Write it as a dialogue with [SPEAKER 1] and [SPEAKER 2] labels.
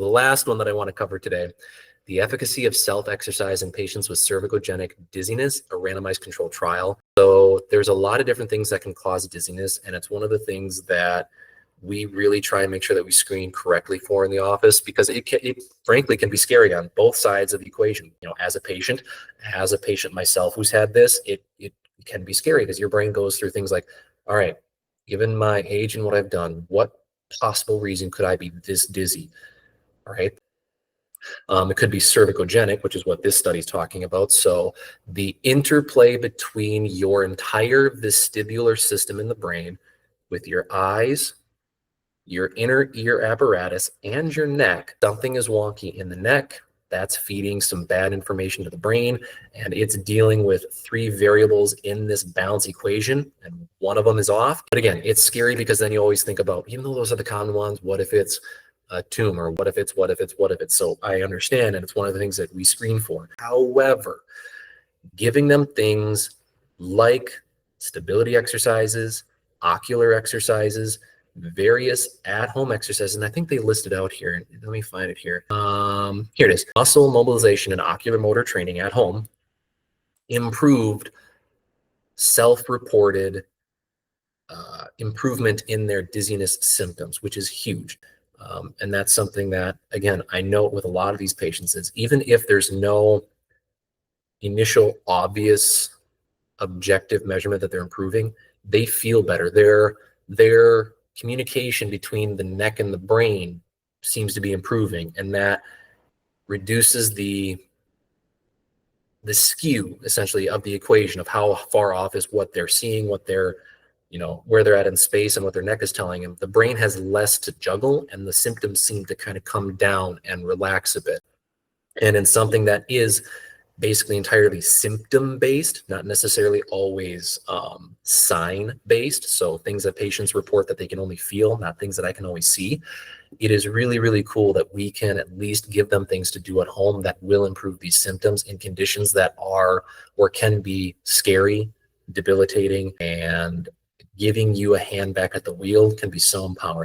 [SPEAKER 1] the last one that I want to cover today, the efficacy of self-exercise in patients with cervicogenic dizziness, a randomized controlled trial. So there's a lot of different things that can cause dizziness, and it's one of the things that we really try and make sure that we screen correctly for in the office, because it frankly can be scary on both sides of the equation. You know, as a patient myself who's had this, it can be scary because your brain goes through things like, all right, given my age and what I've done, what possible reason could I be this dizzy? All right. It could be cervicogenic, which is what this study is talking about. So the interplay between your entire vestibular system in the brain with your eyes, your inner ear apparatus, and your neck. Something is wonky in the neck. That's feeding some bad information to the brain, and it's dealing with three variables in this balance equation, and one of them is off. But again, it's scary because then you always think about, even though those are the common ones, what if it's a tumor? What if it's? So I understand, and it's one of the things that we screen for. However, giving them things like stability exercises, ocular exercises, various at-home exercises, and I think they listed out here. Let me find it here. Here it is. Muscle mobilization and ocular motor training at home improved self-reported improvement in their dizziness symptoms, which is huge. And that's something that, again, I note with a lot of these patients is even if there's no initial obvious objective measurement that they're improving, they feel better. Their communication between the neck and the brain seems to be improving, and that reduces the skew essentially of the equation of how far off is what they're seeing, what they're, where they're at in space, and what their neck is telling them. The brain has less to juggle, and the symptoms seem to kind of come down and relax a bit. And in something that is basically entirely symptom-based, not necessarily always sign-based. So things that patients report that they can only feel, not things that I can always see. It is really, really cool that we can at least give them things to do at home that will improve these symptoms in conditions that are or can be scary, debilitating, and giving you a hand back at the wheel can be so empowering.